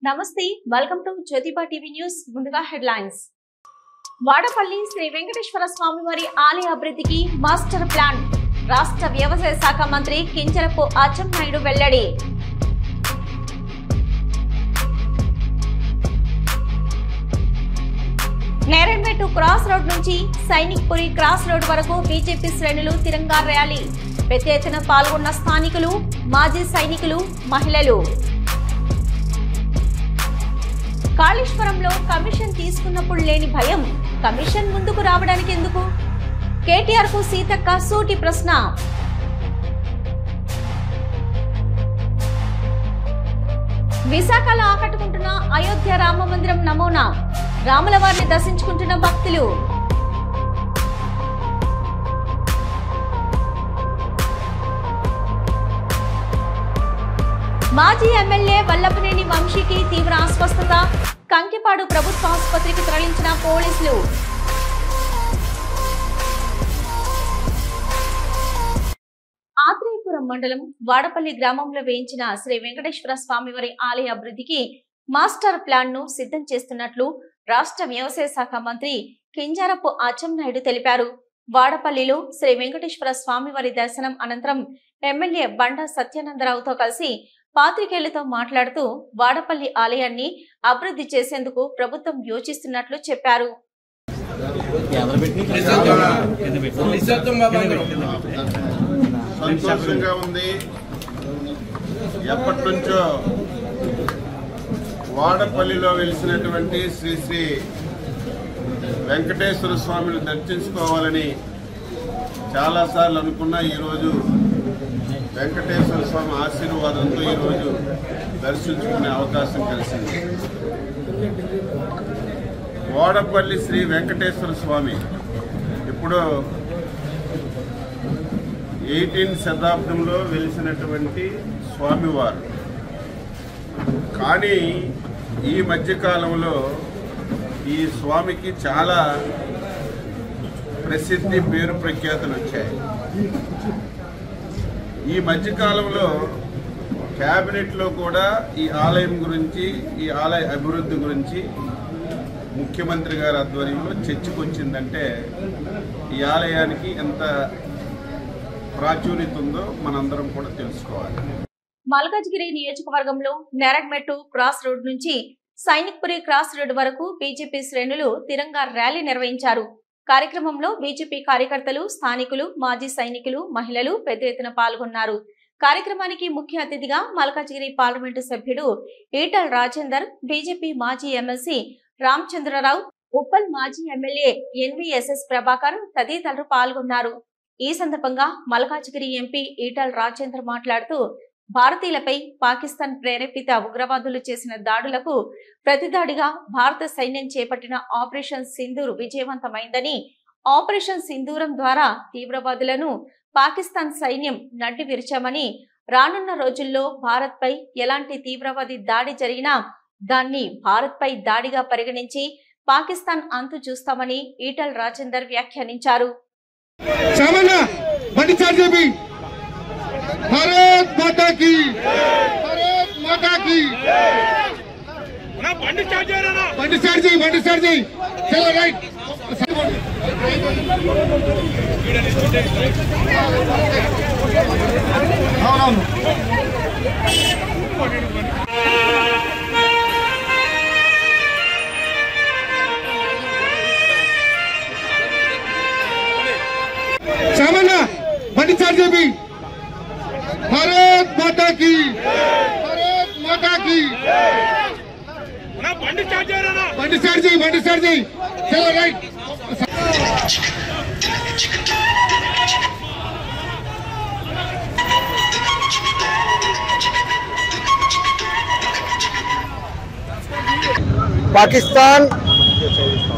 నమస్తే welcome to Jyotiba TV news. ముందుగా headlines. Vadapalli Shri Venkateswara స్వామి వారి ఆలయ అభివృద్ధికి మాస్టర్ ప్లాన్ రాష్ట్ర వ్యవసాయ శాఖ మంత్రి కింజరపు అచ్చెన్నాయుడు వెల్లడి. నేరెడ్మెట్టు క్రాస్ రోడ్ నుంచి సైనిక్పురి క్రాస్ రోడ్ వరకు బీజేపీ శ్రేణులు తిరంగా ర్యాలీ. పెద్ద ఎత్తున పాల్గొన్న స్థానికులు, మాజీ సైనికులు, మహిళలు. కాళేశ్వరంలో కమిషన్ తీసుకున్నప్పుడు లేని భయం కమిషన్ ముందుకు రావడానికి ఎందుకు? కేటీఆర్ కు సీతక్క సూటి ప్రశ్న. విశాఖలో ఆకట్టుకుంటున్న అయోధ్య రామ మందిరం నమూనా, రాముల వారిని దర్శించుకుంటున్న భక్తులు. మాజీ ఎమ్మెల్యే వల్లభనేని వంశీకి తీవ్ర అస్వస్థత, కంకిపాడు ప్రభుత్వ ఆసుపత్రికి తరలించిన పోలీసులు. ఆత్రేయపురం మండలం వాడపల్లి గ్రామంలో వేయించిన శ్రీ వెంకటేశ్వర స్వామివారి ఆలయ అభివృద్ధికి మాస్టర్ ప్లాన్ ను సిద్ధం చేస్తున్నట్లు రాష్ట్ర వ్యవసాయ శాఖ మంత్రి కింజరపు అచ్చెన్నాయుడు తెలిపారు. వాడపల్లిలో శ్రీ వెంకటేశ్వర స్వామివారి దర్శనం అనంతరం ఎమ్మెల్యే బండా సత్యానందరావుతో కలిసి పాత్రికేయులతో మాట్లాడుతూ వాడపల్లి ఆలయాన్ని అభివృద్ధి చేసేందుకు ప్రభుత్వం యోచిస్తున్నట్లు చెప్పారు. సంతోషంగా ఉంది. ఎప్పటి నుంచో వాడపల్లిలో వెలిసినటువంటి శ్రీ శ్రీ వెంకటేశ్వర స్వామిని దర్శించుకోవాలని చాలాసార్లు అనుకున్నా. ఈరోజు వెంకటేశ్వర స్వామి ఆశీర్వాదంతో ఈరోజు దర్శించుకునే అవకాశం కలిసింది. వాడపల్లి శ్రీ వెంకటేశ్వర స్వామి ఇప్పుడు 18వ శతాబ్దంలో వెలిసినటువంటి స్వామివారు. కానీ ఈ మధ్యకాలంలో ఈ స్వామికి చాలా ప్రసిద్ధి, పేరు ప్రఖ్యాతులు వచ్చాయి. ఈ మధ్యకాలంలో క్యాబినెట్లో కూడా ఈ ఆలయం గురించి, ఈ ఆలయ అభివృద్ధి గురించి ముఖ్యమంత్రి గారి ఆధ్వర్యంలో చర్చకు వచ్చిందంటే ఈ ఆలయానికి ఎంత ప్రాచుర్యత ఉందో మనందరం కూడా తెలుసుకోవాలి. మల్కాజ్గిరి నియోజకవర్గంలో నేరెడ్మెట్టు క్రాస్ రోడ్ నుంచి సైనిక్పురి క్రాస్ రోడ్ వరకు బీజేపీ శ్రేణులు తిరంగా ర్యాలీ నిర్వహించారు. కార్యక్రమంలో బీజేపీ కార్యకర్తలు, స్థానికులు, మాజీ సైనికులు, మహిళలు పెద్ద ఎత్తున పాల్గొన్నారు. కార్యక్రమానికి ముఖ్య అతిథిగా మల్కాజ్గిరి పార్లమెంటు సభ్యుడు ఈటల రాజేందర్, బీజేపీ మాజీ ఎమ్మెల్సీ రామచంద్రరావు, ఉప్పల్ మాజీ ఎమ్మెల్యే ఎన్వీఎస్ఎస్ ప్రభాకర్ తదితరులు పాల్గొన్నారు. ఈ సందర్భంగా మల్కాజ్గిరి ఎంపీ ఈటల రాజేందర్ మాట్లాడుతూ భారతీయులపై పాకిస్తాన్ ప్రేరేపిత ఉగ్రవాదులు చేసిన దాడులకు ప్రతిదాడిగా భారత సైన్యం చేపట్టిన ఆపరేషన్ సింధూర్ విజయవంతమైందని, ఆపరేషన్ సింధూరం ద్వారా తీవ్రవాదులను పాకిస్తాన్ సైన్యం నడ్డి విరిచామని, రానున్న రోజుల్లో భారత్ పై ఎలాంటి తీవ్రవాది దాడి జరిగినా దాన్ని భారత్ పై దాడిగా పరిగణించి పాకిస్తాన్ అంతు చూస్తామని ఈటల రాజేందర్ వ్యాఖ్యానించారు. भारत माता की, भारत माता की। बंडी सर जी चलो राइट। सामना बंडी सर जी भी भारत माता की, भारत माता की। बंडी सर जी चलो राइट। పాకిస్తాన్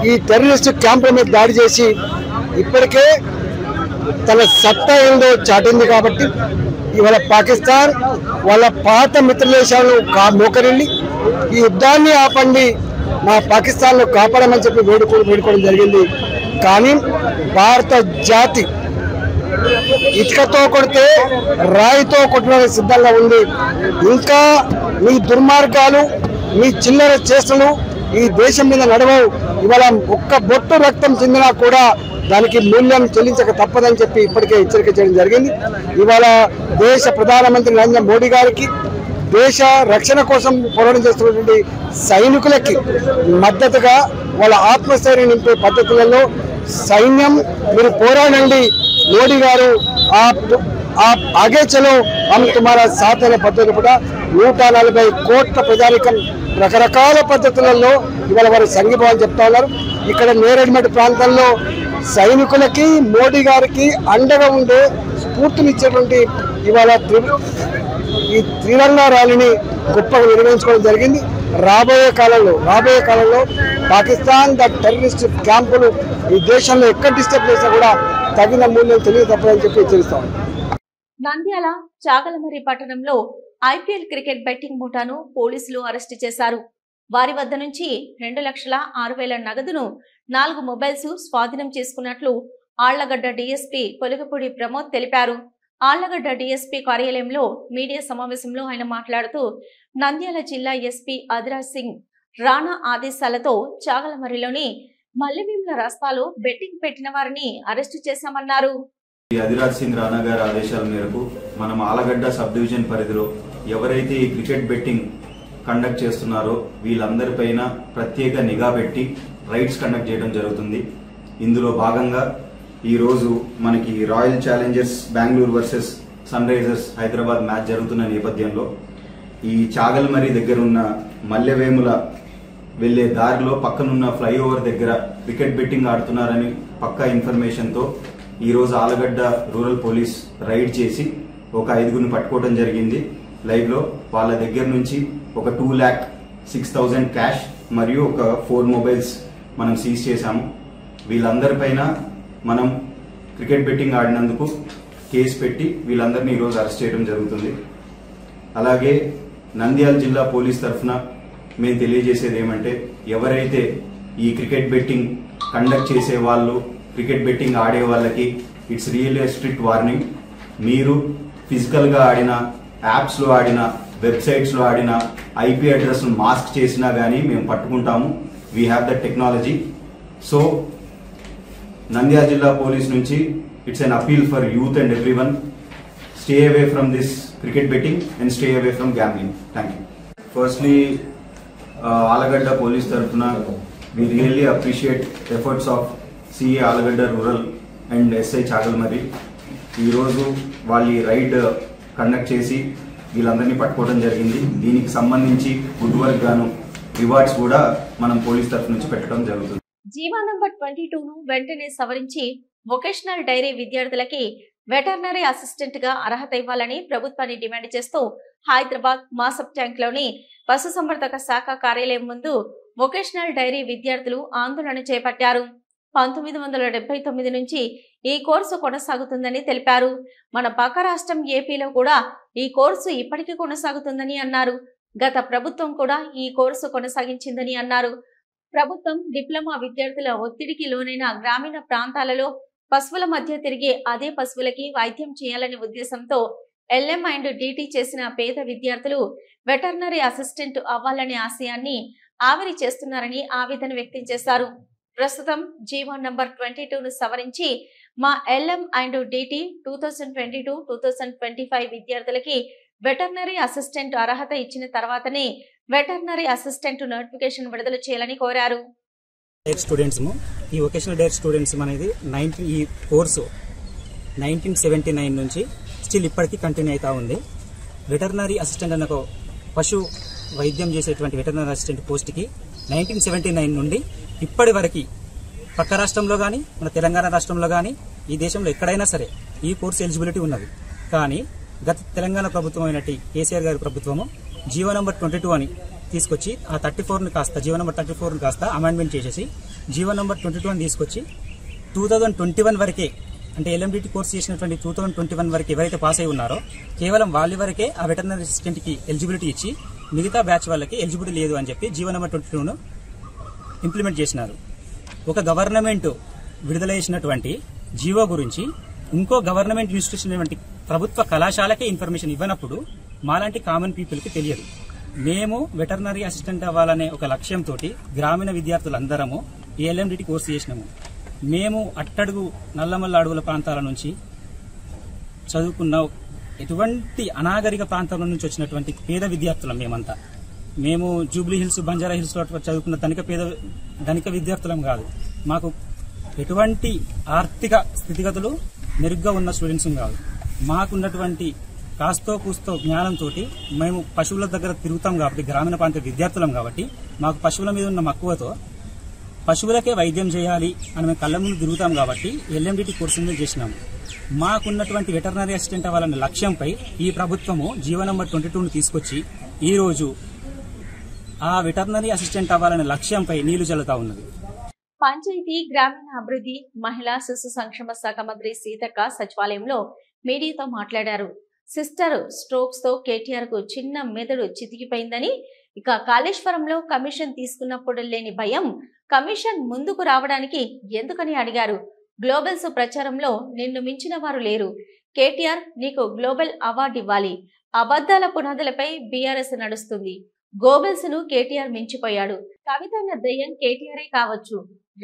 ఈ టెర్రరిస్ట్ క్యాంపుల మీద దాడి చేసి ఇప్పటికే తన సత్తా ఏందో చాటింది. కాబట్టి ఇవాళ పాకిస్తాన్ వాళ్ళ పాత మిత్రదేశాలను మోకరిల్లి ఈ యుద్ధాన్ని ఆపండి, మా పాకిస్తాన్ను కాపాడమని చెప్పి వేడుకోవడం జరిగింది. కానీ భారత జాతి ఇటుకతో కొడితే రాయితో కొట్టడానికి సిద్ధంగా ఉంది. ఇంకా మీ దుర్మార్గాలు మీ చిల్లర చేష్టలు ఈ దేశం మీద నడవవు. ఇవాళ ఒక్క బొట్టు రక్తం చెందినా కూడా దానికి మూల్యం చెల్లించక తప్పదని చెప్పి ఇప్పటికే హెచ్చరిక చేయడం జరిగింది. ఇవాళ దేశ ప్రధానమంత్రి నరేంద్ర మోడీ గారికి దేశ రక్షణ కోసం పోరాటం చేస్తున్నటువంటి సైనికులకి మద్దతుగా వాళ్ళ ఆత్మస్థైర్యం నింపే పద్ధతులలో సైన్యం మీరు పోరాడండి, మోడీ గారు ఆగే చలో హమ్ తుమారా సాత్ అనే పద్ధతి కూడా 140 కోట్ల ప్రజానికం రకరకాల పద్ధతులలో ఇవాళ వారు సంఘీభావం చెప్తా ఉన్నారు. ఇక్కడ నేరేడ్మెట్ ప్రాంతంలో సైనికులకి మోడీ గారికి అండగా ఉండే స్ఫూర్తినిచ్చేటువంటి ఇవాళ ఈ త్రిరంగా ర్యాలీని గొప్పగా నిర్వహించుకోవడం జరిగింది. రాబోయే కాలంలో పాకిస్తాన్ టెర్రరిస్ట్ క్యాంపులు ఈ దేశంలో ఎక్కడ డిస్టర్బ్ చేసినా కూడా తగిన మూల్యం తెలియ తప్పదని చెప్పి హెచ్చరిస్తా ఉన్నాం. నంద్యాల చాగలమర్రి పట్టణంలో ఐపీఎల్ క్రికెట్ బెట్టింగ్ ముఠాను పోలీసులు అరెస్టు చేశారు. వారి వద్ద నుంచి 2,06,000 నగదును 4 మొబైల్స్ స్వాధీనం చేసుకున్నట్లు ఆళ్లగడ్డ డీఎస్పీ పొలగపూడి ప్రమోద్ తెలిపారు. ఆళ్లగడ్డ డీఎస్పీ కార్యాలయంలో మీడియా సమావేశంలో ఆయన మాట్లాడుతూ నంద్యాల జిల్లా ఎస్పీ అదిరాజ్ సింగ్ రాణా ఆదేశాలతో చాగలమర్రిలోని మల్లెభీముల రస్తాలో బెట్టింగ్ పెట్టిన వారిని అరెస్టు చేశామన్నారు. అదిరాజ్ సింగ్ రాణా గారి ఆదేశాల మేరకు మనం ఆలగడ్డ సబ్ డివిజన్ పరిధిలో ఎవరైతే ఈ క్రికెట్ బెట్టింగ్ కండక్ట్ చేస్తున్నారో వీళ్ళందరిపైన ప్రత్యేక నిఘా పెట్టి రైడ్స్ కండక్ట్ చేయడం జరుగుతుంది. ఇందులో భాగంగా ఈ రోజు మనకి Royal Challengers Bengaluru versus Sunrisers Hyderabad match జరుగుతున్న నేపథ్యంలో ఈ చాగల్మరి దగ్గర ఉన్న మల్లెవేముల వెళ్లే దారిలో పక్కనున్న ఫ్లైఓవర్ దగ్గర క్రికెట్ బెట్టింగ్ ఆడుతున్నారని పక్కా ఇన్ఫర్మేషన్ తో ఈ రోజు ఆలగడ్డ రూరల్ పోలీస్ రైడ్ చేసి ఒక 5గురిని పట్టుకోవడం జరిగింది. లైవ్ లో వాళ్ళ దగ్గర నుంచి ఒక 2,06,000 క్యాష్ మరియు ఒక 4 మొబైల్స్ మనం సీజ్ చేశాము. వీళ్ళందరిపైన మనం క్రికెట్ బెట్టింగ్ ఆడినందుకు కేసు పెట్టి వీళ్ళందరినీ ఈరోజు అరెస్ట్ చేయడం జరుగుతుంది. అలాగే నంద్యాల జిల్లా పోలీస్ తరఫున మేము తెలియజేసేది ఏమంటే ఎవరైతే ఈ క్రికెట్ బెట్టింగ్ కండక్ట్ చేసే వాళ్ళు క్రికెట్ బెట్టింగ్ ఆడే వాళ్ళకి ఇట్స్ రియల్లీ స్ట్రిక్ట్ వార్నింగ్. మీరు ఫిజికల్ గా ఆడిన యాప్స్ లో ఆడిన వెబ్సైట్స్ లో ఆడిన ఐపీ అడ్రస్ మాస్క్ చేసినా గానీ మేము పట్టుకుంటాము. We have the technology. So Nandyal జిల్లా పోలీస్ నుంచి it's an appeal for youth and everyone, stay away from this cricket betting and stay away from gambling. Thank you. Firstly Allagadda police తరఫున we really appreciate efforts of CI Allagadda rural and SI Chagalamarri. ఈరోజు వాళ్ళు ride conduct చేసి వీళ్ళందరినీ పట్టుకోవడం జరిగింది. దీనికి సంబంధించి good work గాను రివార్డ్స్ కూడా మనం పోలీస్ తరఫు నుంచి పెట్టడం జరుగుతుంది. జీవో నంబర్ 22ను వెంటనే సవరించి వొకేషనల్ డైరీ విద్యార్థులకి వెటర్నరీ అసిస్టెంట్ గా అర్హత ఇవ్వాలని ప్రభుత్వాన్ని డిమాండ్ చేస్తూ హైదరాబాద్ మాసప్ ట్యాంక్ లోని పశుసంవర్ధక శాఖ కార్యాలయం ముందు వొకేషనల్ డైరీ విద్యార్థులు ఆందోళన చేపట్టారు. 1979 నుంచి ఈ కోర్సు కొనసాగుతుందని తెలిపారు. మన పక్క రాష్ట్రం ఏపీలో కూడా ఈ కోర్సు ఇప్పటికీ కొనసాగుతుందని అన్నారు. గత ప్రభుత్వం కూడా ఈ కోర్సు కొనసాగించిందని అన్నారు. ప్రభుత్వం డిప్లొమా విద్యార్థుల ఒత్తిడికి లోనైన గ్రామీణ ప్రాంతాలలో పశువుల మధ్య తిరిగే అదే పశువులకి వైద్యం చేయాలనే ఉద్దేశంతో ఎల్ఎం అండ్ డిటి చేసిన పేద విద్యార్థులు వెటర్నరీ అసిస్టెంట్ అవ్వాలనే ఆశయాన్ని ఆవిరి చేస్తున్నారని ఆవేదన వ్యక్తం చేశారు. ప్రస్తుతం జీవో నంబర్ 22ను సవరించి మా ఎల్ఎం అండ్ డిటి 2022-2025 విద్యార్థులకి వెటర్నరీ అసిస్టెంట్ అర్హత ఇచ్చిన తర్వాతనే వెటర్నరీ అసిస్టెంట్ నోటిఫికేషన్ విడుదల చేయాలని కోరారు. స్టూడెంట్స్ ఈ వొకేషనల్ డైరెక్ట్ స్టూడెంట్స్ అనేది ఈ కోర్సు 1979 నుంచి స్టిల్ ఇప్పటికీ కంటిన్యూ అవుతా ఉంది. వెటర్నరీ అసిస్టెంట్ అనే పశు వైద్యం చేసేటువంటి వెటర్నరీ అసిస్టెంట్ పోస్ట్కి 1979 నుండి ఇప్పటి వరకు పక్క రాష్ట్రంలో కానీ మన తెలంగాణ రాష్ట్రంలో కానీ ఈ దేశంలో ఎక్కడైనా సరే ఈ కోర్సు ఎలిజిబిలిటీ ఉన్నది. కానీ గత తెలంగాణ ప్రభుత్వం అయినట్టు కేసీఆర్ గారి ప్రభుత్వము జీవో నంబర్ 22 అని తీసుకొచ్చి ఆ 34ని కాస్త జీవో నంబర్ 34ని కాస్త అమెండ్మెంట్ చేసేసి జీవో నంబర్ 22 అని తీసుకొచ్చి 2021 వరకే అంటే ఎల్ఎండిటి కోర్సు చేసినటువంటి 2021 వరకు ఎవరైతే పాస్ అయి ఉన్నారో కేవలం వాళ్ళ వరకే ఆ వెటర్నరీ అసిస్టెంట్కి ఎలిజిబిలిటీ ఇచ్చి మిగతా బ్యాచ్ వాళ్ళకి ఎలిజిబిలిటీ లేదు అని చెప్పి జీవో నంబర్ 22ను ఇంప్లిమెంట్ చేసినారు. ఒక గవర్నమెంట్ విడుదల చేసినటువంటి జీవో గురించి ఇంకో గవర్నమెంట్ ఇన్స్టిట్యూషన్ ప్రభుత్వ కళాశాలకే ఇన్ఫర్మేషన్ ఇవ్వనప్పుడు మాలాంటి కామన్ పీపుల్కి తెలియదు. మేము వెటర్నరీ అసిస్టెంట్ అవ్వాలనే ఒక లక్ష్యంతో గ్రామీణ విద్యార్థులందరము ఏఎల్ఎండిటి కోర్సు చేసినాము. మేము అట్టడుగు నల్లమల్ల అడవుల ప్రాంతాల నుంచి చదువుకున్న ఎటువంటి అనాగరిక ప్రాంతాల నుంచి వచ్చినటువంటి పేద విద్యార్థులం మేమంతా. మేము జూబ్లీ హిల్స్, బంజారా హిల్స్ లో చదువుకున్న ధనిక విద్యార్థులం కాదు. మాకు ఎటువంటి ఆర్థిక స్థితిగతులు మెరుగ్గా ఉన్న స్టూడెంట్స్ కాదు. మాకున్నటువంటి కాస్తో కూస్తో జ్ఞానంతో మేము పశువుల దగ్గర తిరుగుతాం కాబట్టి, గ్రామీణ ప్రాంత విద్యార్థులం కాబట్టి, మాకు పశువుల మీద ఉన్న మక్కువతో పశువులకే వైద్యం చేయాలి అని మేము కళ్ళ ముందు తిరుగుతాం కాబట్టి ఎల్ఎండిటి కోర్సు చేసినాము. మాకున్నటువంటి వెటర్నరీ అసిస్టెంట్ అవ్వాలనే లక్ష్యంపై ఈ ప్రభుత్వము జీవో నంబర్ 22ను తీసుకొచ్చి ఈ రోజు ఆ వెటర్నరీ అసిస్టెంట్ అవ్వాలనే లక్ష్యంపై నీళ్లు చల్లుతా ఉన్నది. పంచాయతీ గ్రామీణ అభివృద్ధి మహిళా శిశు సంక్షేమ శాఖ మంత్రి సీతక్క సచివాలయంలో మీడియాతో మాట్లాడారు. సిస్టర్ స్ట్రోక్స్ తో కేటీఆర్ కు చిన్న మెదడు చితికిపోయిందని, ఇక కాళేశ్వరంలో కమిషన్ తీసుకున్నప్పుడు లేని భయం కమిషన్ ముందుకు రావడానికి ఎందుకని అడిగారు. గ్లోబల్స్ ప్రచారంలో నిన్ను మించిన వారు లేరు. కేటీఆర్ నీకు గ్లోబల్ అవార్డు ఇవ్వాలి. అబద్దాల పునాదులపై బీఆర్ఎస్ నడుస్తుంది. గోబెల్స్ ను కేటీఆర్ మించిపోయాడు. కవితన్న దయ్యం కేటీఆరే కావచ్చు.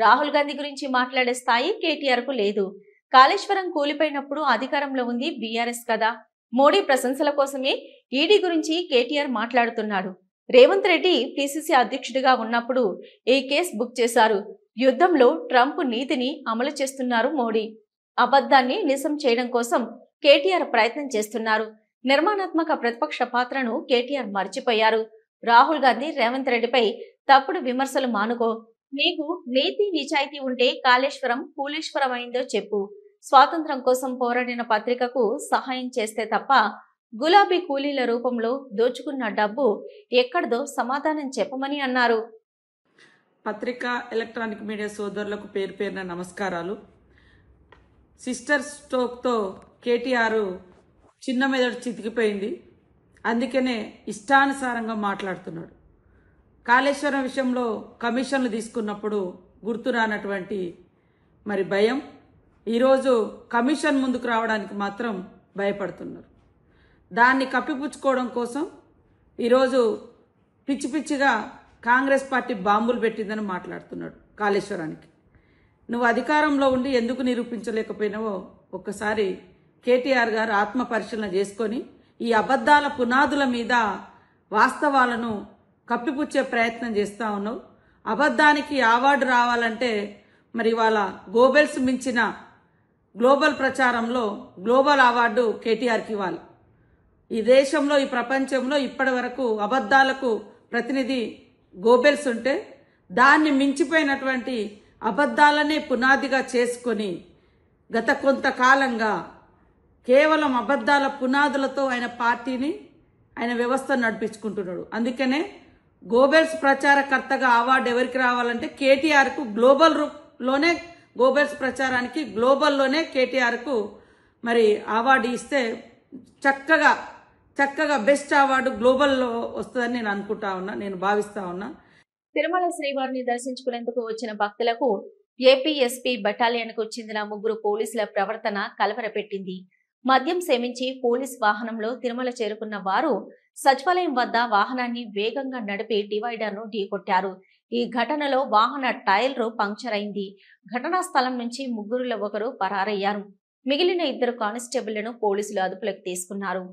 రాహుల్ గాంధీ గురించి మాట్లాడే స్థాయి కేటీఆర్ కు లేదు. కాళేశ్వరం కూలిపోయినప్పుడు అధికారంలో ఉంది బీఆర్ఎస్ కదా. మోడీ ప్రశంసల కోసమే ఈడీ గురించి కేటీఆర్ మాట్లాడుతున్నాడు. రేవంత్ రెడ్డి పిసిసి అధ్యక్షుడిగా ఉన్నప్పుడు ఈ కేసు బుక్ చేశారు. యుద్ధంలో ట్రంప్ నీతిని అమలు చేస్తున్నారు మోడీ. అబద్ధాన్ని నిజం చేయడం కోసం కేటీఆర్ ప్రయత్నం చేస్తున్నారు. నిర్మాణాత్మక ప్రతిపక్ష పాత్రను కేటీఆర్ మర్చిపోయారు. రాహుల్ గాంధీ రేవంత్ రెడ్డిపై తప్పుడు విమర్శలు మానుకో. నీకు నీతి నిజాయితీ ఉంటే కాళేశ్వరం కూలేశ్వరం అయిందో చెప్పు. స్వాతంత్రం కోసం పోరాడిన పత్రికకు సహాయం చేస్తే తప్ప గులాబీ కూలీల రూపంలో దోచుకున్న డబ్బు ఎక్కడదో సమాధానం చెప్పమని అన్నారు. పత్రికా ఎలక్ట్రానిక్ మీడియా సోదరులకు పేరు పేరున నమస్కారాలు. సిస్టర్ స్ట్రోక్తో కేటీఆర్ చిన్న మెదడు చితికిపోయింది, అందుకనే ఇష్టానుసారంగా మాట్లాడుతున్నాడు. కాళేశ్వరం విషయంలో కమిషన్లు తీసుకున్నప్పుడు గుర్తు రానటువంటి మరి భయం ఈరోజు కమిషన్ ముందుకు రావడానికి మాత్రం భయపడుతున్నారు. దాన్ని కప్పిపుచ్చుకోవడం కోసం ఈరోజు పిచ్చి పిచ్చిగా కాంగ్రెస్ పార్టీ బాంబులు పెట్టిందని మాట్లాడుతున్నాడు. కాళేశ్వరానికి నువ్వు అధికారంలో ఉండి ఎందుకు నిరూపించలేకపోయినావో ఒక్కసారి కేటీఆర్ గారు ఆత్మ పరిశీలన చేసుకొని ఈ అబద్ధాల పునాదుల మీద వాస్తవాలను కప్పిపుచ్చే ప్రయత్నం చేస్తూ ఉన్నావు. అబద్ధానికి అవార్డు రావాలంటే మరి వాళ్ళ గోబెల్స్ మించిన గ్లోబల్ ప్రచారంలో గ్లోబల్ అవార్డు కేటీఆర్కి ఇవ్వాలి. ఈ దేశంలో, ఈ ప్రపంచంలో ఇప్పటి వరకు అబద్ధాలకు ప్రతినిధి గోబెల్స్ ఉంటే దాన్ని మించిపోయినటువంటి అబద్ధాలనే పునాదిగా చేసుకొని గత కొంతకాలంగా కేవలం అబద్ధాల పునాదులతో ఆయన పార్టీని, ఆయన వ్యవస్థను నడిపించుకుంటున్నాడు. అందుకనే గోబెల్స్ ప్రచారకర్తగా అవార్డు ఎవరికి రావాలంటే కేటీఆర్కు గ్లోబల్లోనే గోబెల్స్ ప్రచారానికి గ్లోబల్లోనే కేటీఆర్కు మరి అవార్డు ఇస్తే చక్కగా బెస్ట్ అవార్డు గ్లోబల్లో వస్తుందని నేను అనుకుంటా ఉన్నా, నేను భావిస్తా ఉన్నా. తిరుమల శ్రీవారిని దర్శించుకునేందుకు వచ్చిన భక్తులకు ఏపీఎస్పీ బెటాలియన్ కు చెందిన 3 పోలీసుల ప్రవర్తన కలవరపెట్టింది. మద్యం సేవించి పోలీస్ వాహనంలో తిరుమల చేరుకున్న వారు సచివాలయం వద్ద వాహనాన్ని వేగంగా నడిపి డివైడర్ ను ఢీకొట్టారు. ఈ ఘటనలో వాహన టైర్ పంక్చర్ అయింది. ఘటనా స్థలం నుంచి 3లో ఒకరు పరారయ్యారు. మిగిలిన 2 కానిస్టేబుళ్లను పోలీసులు అదుపులోకి తీసుకున్నారు.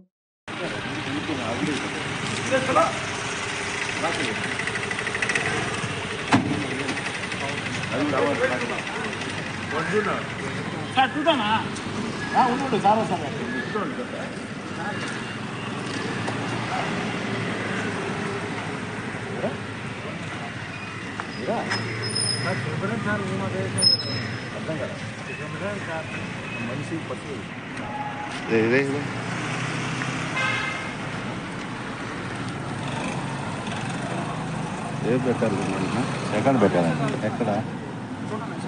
సెకండ్ పెట్టాలండి. ఎక్కడ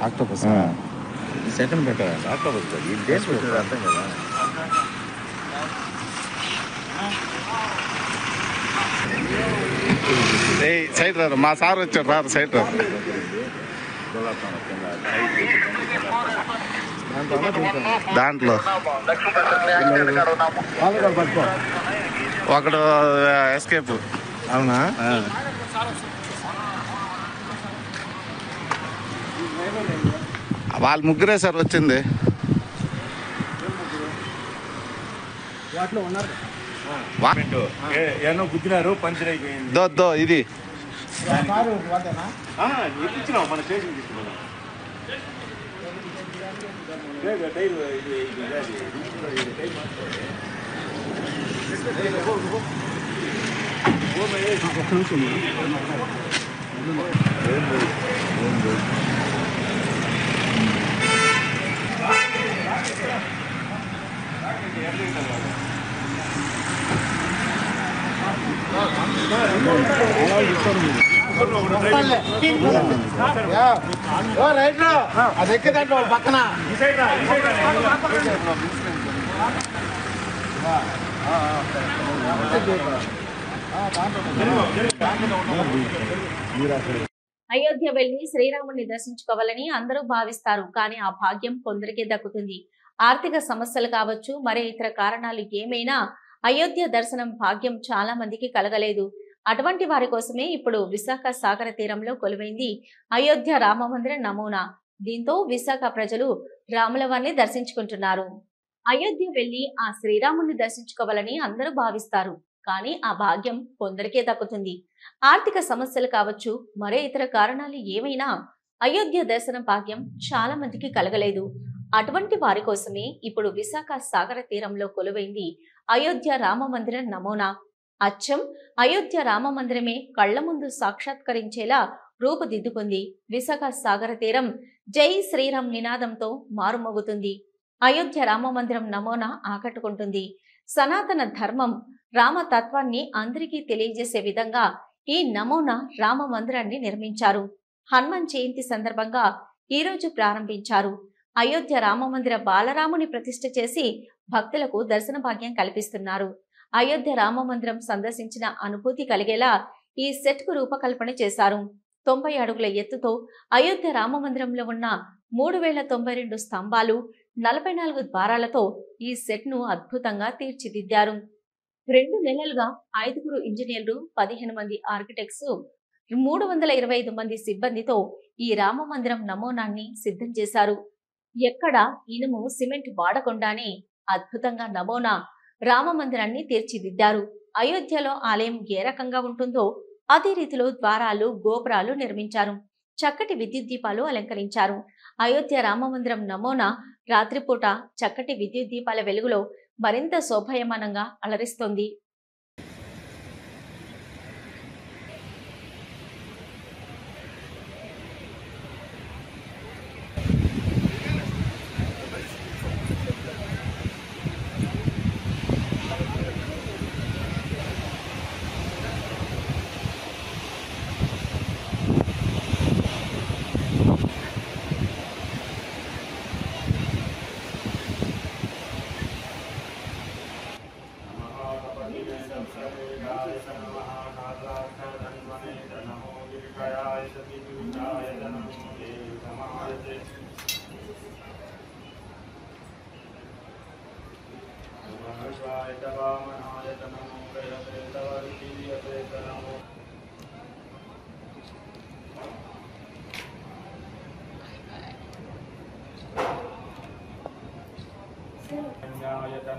ఆక్టోపస్ సెకండ్ పెట్టాలి. ఆక్టోపస్ ఈ డేస్ పెట్టారు, అర్థం కదా. సైడ్ రారు, మా సార్ వచ్చారు, రారు సైడ్ రారు. దాంట్లో ఒకడు ఎస్కేప్ అవునా? వాళ్ళ ముగ్గురే సార్ వచ్చింది. ఏమో గుద్దినారు, పంచర్ అయిపోయింది. దో ఇది ఇచ్చినాం మన స్టేషన్ తీసుకున్నాం. అది ఎక్కే దాంట్లో పక్కన అయోధ్య వెళ్లి శ్రీరాముని దర్శించుకోవాలని అందరూ భావిస్తారు. కానీ ఆ భాగ్యం కొందరికే దక్కుతుంది. ఆర్థిక సమస్యలు కావచ్చు, మరే ఇతర కారణాలు ఏమైనా అయోధ్య దర్శనం భాగ్యం చాలా మందికి కలగలేదు. అటువంటి వారి కోసమే ఇప్పుడు విశాఖ సాగర తీరంలో కొలువైంది అయోధ్య రామ మందిర నమూనా. దీంతో విశాఖ ప్రజలు రాముల వారిని దర్శించుకుంటున్నారు. అయోధ్య వెళ్లి ఆ శ్రీరాముని దర్శించుకోవాలని అందరూ భావిస్తారు. కానీ ఆ భాగ్యం కొందరికే దక్కుతుంది. ఆర్థిక సమస్యలు కావచ్చు, మరే ఇతర కారణాలు ఏమైనా అయోధ్య దర్శన భాగ్యం చాలా మందికి కలగలేదు. అటువంటి వారి కోసమే ఇప్పుడు విశాఖ సాగర తీరంలో కొలువైంది అయోధ్య రామ మందిర నమూనా. అచ్చం అయోధ్య రామ మందిరమే కళ్ల ముందు సాక్షాత్కరించేలా రూపుదిద్దుకుంది. విశాఖ సాగర తీరం జై శ్రీరామ్ నినాదంతో మారుమోగుతుంది. అయోధ్య రామ మందిరం నమూనా ఆకట్టుకుంటుంది. సనాతన ధర్మం రామతత్వాన్ని అందరికీ తెలియజేసే విధంగా ఈ నమూనా రామ మందిరాన్ని నిర్మించారు. హనుమాన్ జయంతి సందర్భంగా ఈ రోజు ప్రారంభించారు. అయోధ్య రామ మందిర బాలరాముని ప్రతిష్ఠ చేసి భక్తులకు దర్శన భాగ్యం కల్పిస్తున్నారు. అయోధ్య రామ మందిరం సందర్శించిన అనుభూతి కలిగేలా ఈ సెట్ కు రూపకల్పన చేశారు. 90 అడుగుల ఎత్తుతో అయోధ్య రామ మందిరంలో ఉన్న 3092 స్తంభాలు, 44 ద్వారాలతో ఈ సెట్ ను అద్భుతంగా తీర్చిదిద్దారు. 2 నెలలుగా 5 ఇంజనీర్లు, 15 మంది ఆర్కిటెక్ట్స్, 325 మంది సిబ్బందితో ఈ రామ మందిరం నమూనాన్ని సిద్ధం చేశారు. ఎక్కడ ఇనుము, సిమెంట్ వాడకుండానే అద్భుతంగా నమూనా రామ మందిరాన్ని తీర్చిదిద్దారు. అయోధ్యలో ఆలయం ఏ రకంగా ఉంటుందో అదే రీతిలో ద్వారాలు, గోపురాలు నిర్మించారు. చక్కటి విద్యుత్ దీపాలు అలంకరించారు. అయోధ్య రామ మందిరం నమూనా రాత్రిపూట చక్కటి విద్యుత్ దీపాల వెలుగులో మరింత శోభాయమానంగా అలరిస్తోంది.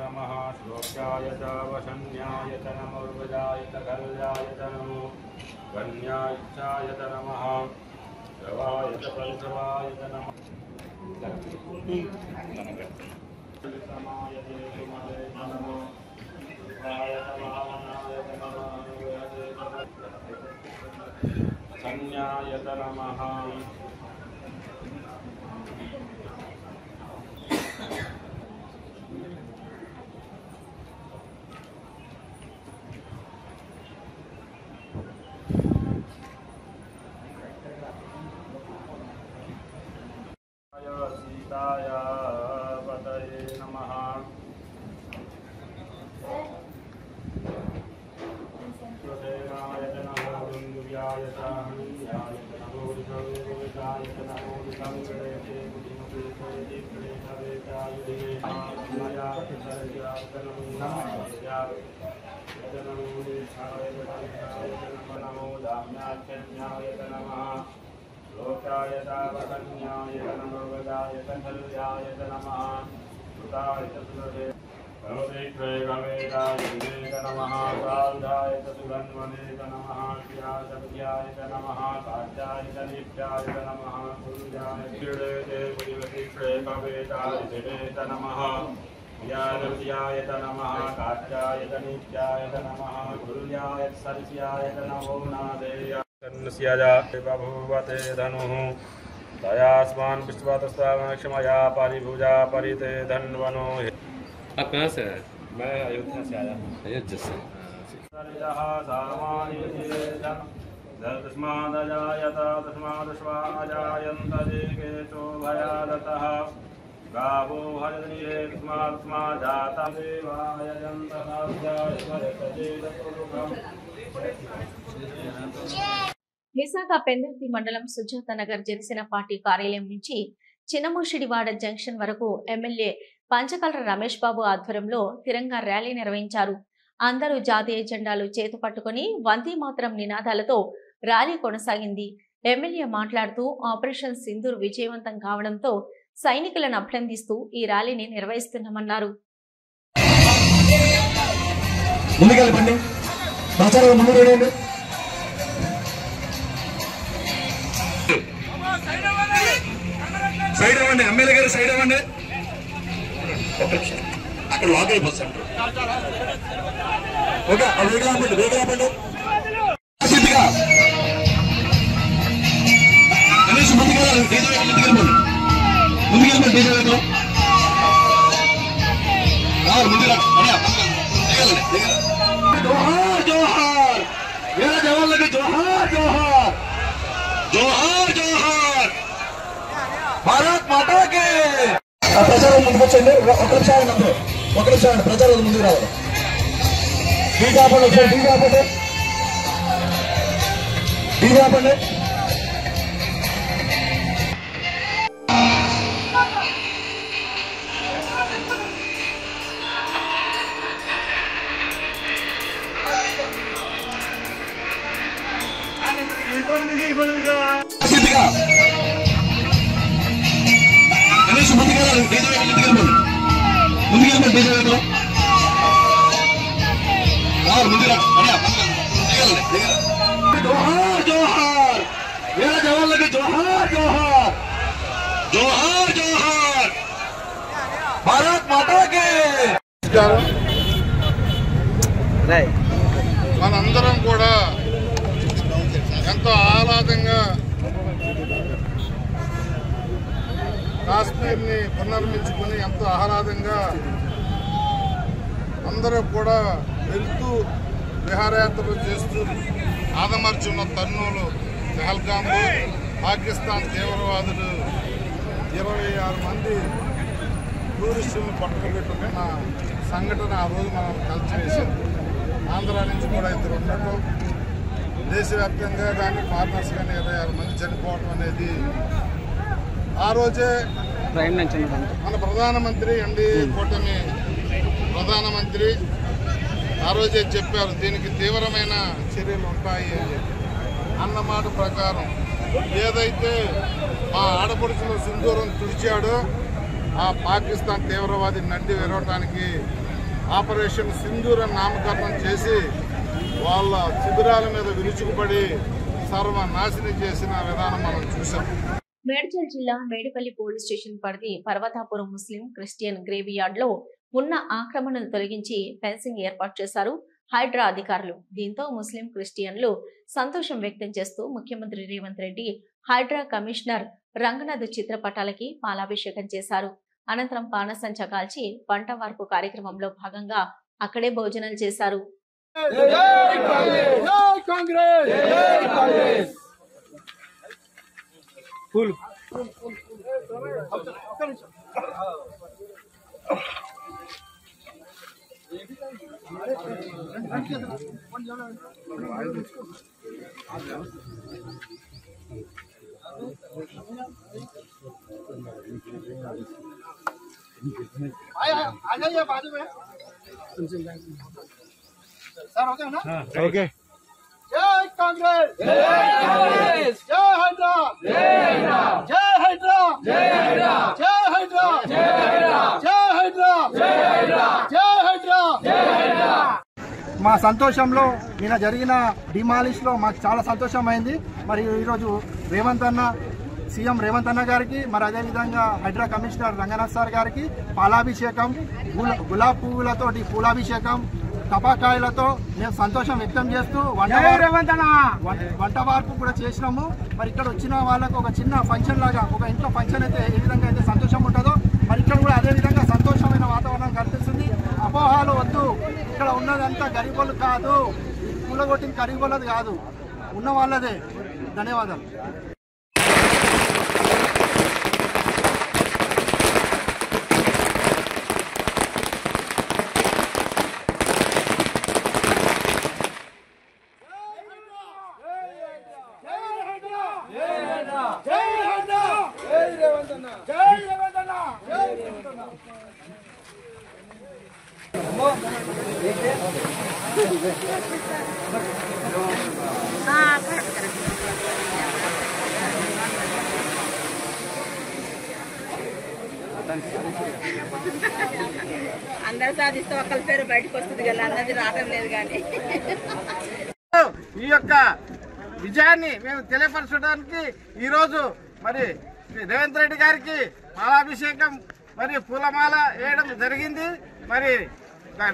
नमः श्लोक्यायत वशन्यायत नमोर्वजायत कल्यायत नमो कन्यायत नमः प्रवायत परिसवायत नमः संज्ञायत नमः सीताय पतये नमः स्वसेनायत नमो दुर्यायत हन्यायत नमो ऋषभेतायत नमो ऋषभेते बुद्धिमुखेतेप्रेतवेतायुधे मया सर्यात नमो नमो दाम्याख्यज्ञाय नमः लोकाय तावकन्याय नमो वदाय तन्हृदयाय नमः सुताय तत्सुरे करोदेश्वरवेदाय नमः काल्दाय तत्सुगन्वने नमः श्रियाय नमः कात्याय तनित्याय नमः गुरुजाय क्षीणेते परिवतिक्षे कवेदाय नमः याय नमः कात्याय तनित्याय नमः गुरुजाय सरस्याय नमो नादेय बभूवते धनुः दयास्मान् विश्वतस्तामक्षमया परिभुजा परिते धन्वनो। आप कहाँ से हैं? मैं अयोध्या से आया हूँ। अयोध्या से। गावो हरिये स्मा जाता देवाय విశాఖ పెందుర్తి మండలం సుజాత నగర్ జనసేన పార్టీ కార్యాలయం నుంచి చిన్నముషిడివాడ జంక్షన్ వరకు ఎమ్మెల్యే పంచకల్ర రమేష్ బాబు ఆధ్వర్యంలో తిరంగా ర్యాలీ నిర్వహించారు. అందరూ జాతీయ జెండాలు చేతు పట్టుకుని వందే మాతరం నినాదాలతో ర్యాలీ కొనసాగింది. ఎమ్మెల్యే మాట్లాడుతూ ఆపరేషన్ సింధూర్ విజయవంతం కావడంతో సైనికులను అభినందిస్తూ ఈ ర్యాలీని నిర్వహిస్తున్నామన్నారు. సైడ్ అవ్వండి, ఎమ్మెల్యే గారు సైడ్ అవ్వండి. అక్కడ లాక్ అయిపోతారు. ఓకే, వేగ ఆపండి, వేగ ఆపండి. కనీసం ముందుకెళ్ళాలి, ముందుకెళ్ళిపోండి, ముందుకెళ్ళిపోండి. డీజే వైపులో రావాలి, ముందుకు జోహార్ జోహార్ వీర జవాన్లకి జోహార్ జోహార్ జోహార్ జోహార్ భారత్ మాతాకి. ప్రచారం ముందుకు వచ్చండి. ఒక నిమిషం ప్రచారం ముందుకు రావాలి. డీజే ఆపండి, ఒకసారి డీజే ఆపండి, డీజే ఆపండి. కనీసం ముందుకెళ్ళాలి, డీజే వైపు ముందుకెళ్ళిపోండి, ముందుకెళ్ళిపోండి. డీజే వైపులో రావాలి, ముందుకు జోహార్ జోహార్ వీర జవాన్లకి జోహార్ జోహార్ జోహార్ జోహార్ భారత్ మాతాకి. మనందరం కూడా ఎంతో ఆహ్లాదంగా కాశ్మీర్ని పునర్మించుకుని ఎంతో ఆహ్లాదంగా అందరూ కూడా వెళ్తూ విహారయాత్రలు చేస్తూ ఆదమర్చున్న తరుణంలో పహల్గాంలో పాకిస్తాన్ తీవ్రవాదులు 26 మంది టూరిస్టులను పట్టుకుపెట్టుకున్న సంఘటన ఆ రోజు మనం కలిసివేశాం. ఆంధ్ర నుంచి కూడా 2 ఉండటం, దేశవ్యాప్తంగా కానీ ఫారినర్స్ కానీ 26 మంది చనిపోవడం అనేది ఆ రోజే మన ప్రధానమంత్రి ఎన్డీఏ కూటమి ప్రధానమంత్రి ఆ రోజే చెప్పారు, దీనికి తీవ్రమైన చర్యలు ఉంటాయి అని చెప్పి. అన్నమాట ప్రకారం ఏదైతే మా ఆడపడుచులో సింధూరం తుడిచాడో ఆ పాకిస్తాన్ తీవ్రవాది నడ్డి విరవటానికి ఆపరేషన్ సింధూర్ అని నామకరణం చేసి వాళ్ళ శిబిరాల మీద విరుచుకుపడి సర్వనాశనం చేసిన విధానం మనం చూసాం. మేడ్చల్ జిల్లా మేడిపల్లి పోలీస్ స్టేషన్ పరిధి పర్వతాపురం ముస్లిం క్రిస్టియన్ గ్రేవ్ యార్డ్ లో ఉన్న ఆక్రమణలు తొలగించి ఫెన్సింగ్ ఏర్పాటు చేశారు హైడ్రా అధికారులు. దీంతో ముస్లిం క్రిస్టియన్లు సంతోషం వ్యక్తం చేస్తూ ముఖ్యమంత్రి రేవంత్ రెడ్డి హైడ్రా కమిషనర్ రంగనాథ్ చిత్రపటాలకి పాలాభిషేకం చేశారు. అనంతరం పానసంచ కాల్చి పంట వార్పు కార్యక్రమంలో భాగంగా అక్కడే భోజనాలు చేశారు. आ जाइए बाजू में। ఓకే జై కాంగ్రెస్ జై హైడ్రా జై హైడ్రా జై హైడ్రా జై హైడ్రా. మా సంతోషంలో నిన్న జరిగిన డిమాలిష్ లో మాకు చాలా సంతోషమైంది. మరి ఈరోజు రేవంత్ అన్న సీఎం రేవంత్ అన్న గారికి మరి అదేవిధంగా హైడ్రా కమిషనర్ రంగనాథ్ సార్ గారికి పాలాభిషేకం, గులాబీ పువ్వులతోటి పూలాభిషేకం, టపాకాయలతో మేము సంతోషం వ్యక్తం చేస్తూ వంట వార్పు కూడా చేసినాము. మరి ఇక్కడ వచ్చిన వాళ్ళకు ఒక చిన్న ఫంక్షన్ లాగా, ఒక ఇంట్లో ఫంక్షన్ అయితే ఏ విధంగా అయితే సంతోషం ఉంటుందో మరి ఇక్కడ కూడా అదే విధంగా సంతోషమైన వాతావరణం కనిపిస్తుంది. అపోహాలు వద్దు. ఇక్కడ ఉన్నదంతా గరీబోళ్ళు కాదు, కూలగొట్టిన గరీబోళ్ళది కాదు, ఉన్న వాళ్ళదే. ధన్యవాదాలు. అందరు సాధిస్తే ఒకరి పేరు బయటకు వస్తుంది కదా, అన్నది రావడం లేదు. కానీ ఈ యొక్క విజయాన్ని మేము తెలియపరచడానికి ఈరోజు మరి రేవంత్ రెడ్డి గారికి పాలాభిషేకం మరి పూలమాల వేయడం జరిగింది. మరి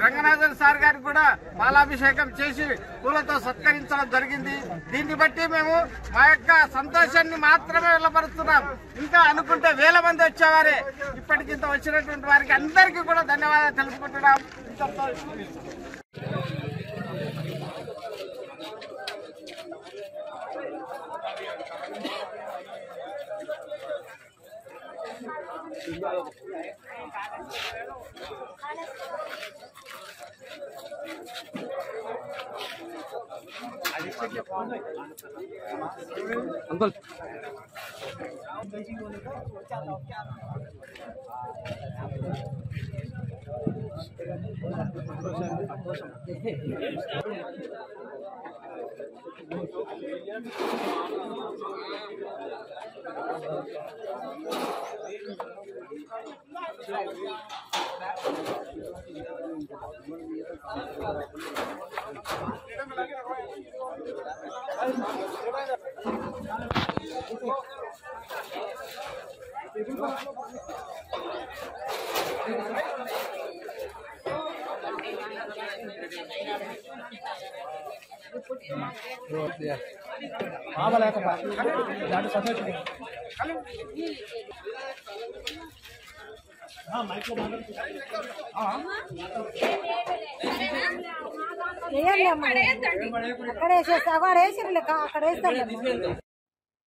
రంగనాథన్ సార్ గారికి కూడా పాలాభిషేకం చేసి పూలతో సత్కరించడం జరిగింది. దీన్ని బట్టి మేము మా యొక్క సంతోషాన్ని మాత్రమే వెళ్ళపరుస్తున్నాం. ఇంకా అనుకుంటే వేల మంది వచ్చేవారే. ఇప్పటికింత వచ్చినటువంటి వారికి అందరికీ కూడా ధన్యవాదాలు తెలుపుకుంటున్నాం. అంకుల్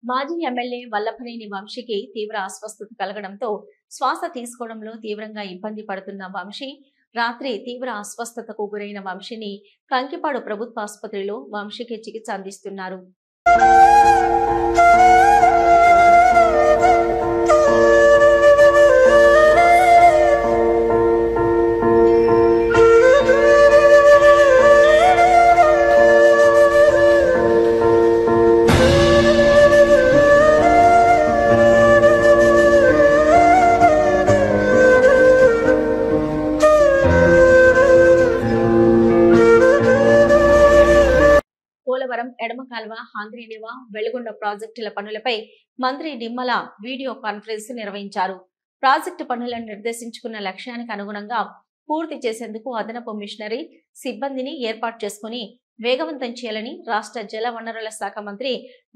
మాజీ ఎమ్మెల్యే వల్లభనేని వంశీకి తీవ్ర అస్వస్థత కలగడంతో శ్వాస తీసుకోవడంలో తీవ్రంగా ఇబ్బంది పడుతున్న వంశీ రాత్రి తీవ్ర అస్వస్థతకు గురైన వంశీని కంకిపాడు ప్రభుత్వ ఆసుపత్రిలో వంశీకి చికిత్స అందిస్తున్నారు. పోలవరం ఎడమ కాల్వ, హాంద్రీనివా, వెలుగొండ ప్రాజెక్టుల పనులపై మంత్రి నిమ్మల వీడియో కాన్ఫరెన్స్ నిర్వహించారు. ప్రాజెక్టు పనులను నిర్దేశించుకున్న లక్ష్యానికి అనుగుణంగా పూర్తి చేసేందుకు అదనపు మిషనరీ సిబ్బందిని ఏర్పాటు చేసుకుని వేగవంతం చేయాలని రాష్ట్ర జల వనరుల శాఖ మంత్రి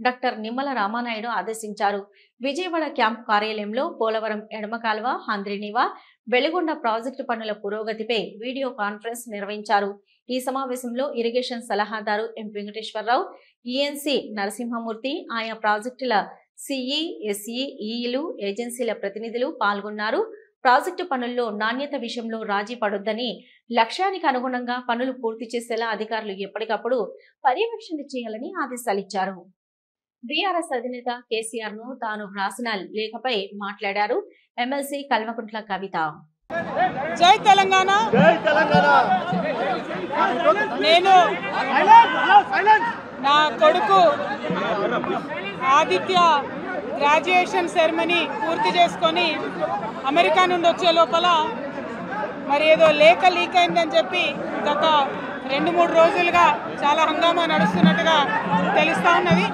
డాక్టర్ నిమ్మల రామానాయుడు ఆదేశించారు. విజయవాడ క్యాంప్ కార్యాలయంలో పోలవరం ఎడమ కాల్వ, హాంద్రీనివా, వెలుగొండ ప్రాజెక్టు పనుల పురోగతిపై వీడియో కాన్ఫరెన్స్ నిర్వహించారు. ఈ సమావేశంలో ఇరిగేషన్ సలహాదారు ఎం వెంకటేశ్వరరావు, ఈఎన్సీ నరసింహమూర్తి, ఆయా ప్రాజెక్టుల సిఈ, ఎస్ఈ, ఈఈలు, ఏజెన్సీల ప్రతినిధులు పాల్గొన్నారు. ప్రాజెక్టు పనుల్లో నాణ్యత విషయంలో రాజీ పడొద్దని, లక్ష్యానికి అనుగుణంగా పనులు పూర్తి చేసేలా అధికారులు ఎప్పటికప్పుడు పర్యవేక్షణ చేయాలని ఆదేశాలిచ్చారు. బీఆర్ఎస్ అధినేత కేసీఆర్ ను తాను వ్రాసిన లేఖపై మాట్లాడారు ఎమ్మెల్సీ కల్వకుంట్ల కవిత. జై తెలంగాణ. నేను నా కొడుకు ఆదిత్య గ్రాడ్యుయేషన్ సెరమనీ పూర్తి చేసుకొని అమెరికా నుండి వచ్చే లోపల మరి ఏదో లేఖ లీక్ అయిందని చెప్పి గత 2-3 రోజులుగా చాలా హంగామా నడుస్తున్నట్టుగా తెలుస్తూ ఉన్నది.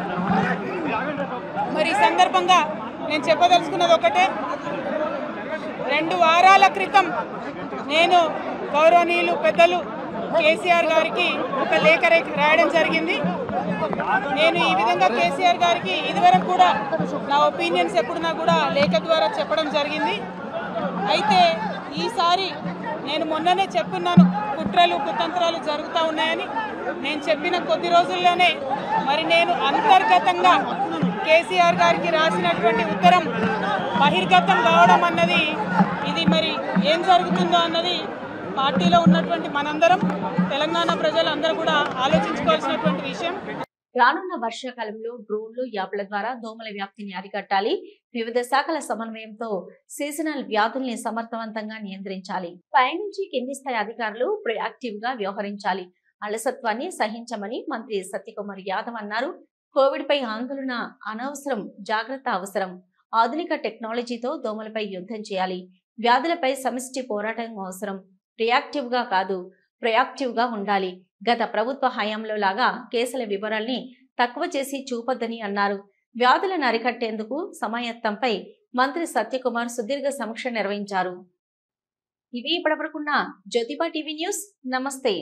మరి ఈ సందర్భంగా నేను చెప్పదలుచుకున్నది ఒకటే, 2 వారాల క్రితం నేను గౌరవనీయులు పెద్దలు కేసీఆర్ గారికి ఒక లేఖ రాయడం జరిగింది. నేను ఈ విధంగా కేసీఆర్ గారికి ఇదివరకు కూడా నా ఒపీనియన్స్ ఎప్పుడున్నా కూడా లేఖ ద్వారా చెప్పడం జరిగింది. అయితే ఈసారి నేను మొన్ననే చెప్పున్నాను, కుట్రలు కుతంత్రాలు జరుగుతూ ఉన్నాయని. నేను చెప్పిన కొద్ది రోజుల్లోనే మరి నేను అంతర్గతంగా కేసీఆర్ గారికి రాసినటువంటి ఉత్తరం బహిర్గతం కావడం అన్నది, ఇది మరి ఏం జరుగుతుందో అన్నది పార్టీలో ఉన్నటువంటి మనందరం, తెలంగాణ ప్రజలందరూ కూడా ఆలోచించుకోవాల్సినటువంటి విషయం. రానున్న వర్షాకాలంలో డ్రోన్లు, యాప్ల ద్వారా దోమల వ్యాప్తిని అరికట్టాలి. వివిధ శాఖల సమన్వయంతో సీజనల్ వ్యాధుల్ని సమర్థవంతంగా నియంత్రించాలి. పైనుంచి కింది స్థాయి అధికారులు ప్రొయాక్టివ్ గా వ్యవహరించాలి. అలసత్వాన్ని సహించమని మంత్రి సత్యకుమార్ యాదవ్ అన్నారు. కోవిడ్ పై ఆందోళన అనవసరం, జాగ్రత్త అవసరం. ఆధునిక టెక్నాలజీతో దోమలపై యుద్ధం చేయాలి. వ్యాధులపై సమిష్టి పోరాటం అవసరం. రియాక్టివ్ గా కాదు, ప్రొయాక్టివ్ గా ఉండాలి. గత ప్రభుత్వ హయాంలో లాగా కేసుల వివరాల్ని తక్కువ చేసి చూపొద్దని అన్నారు. వ్యాధులను అరికట్టేందుకు సమాయత్తంపై మంత్రి సత్యకుమార్ సుదీర్ఘ సమీక్ష నిర్వహించారు. ఇవి ఇప్పటివరకున్న జ్యోతిబా టీవీ న్యూస్. నమస్తే.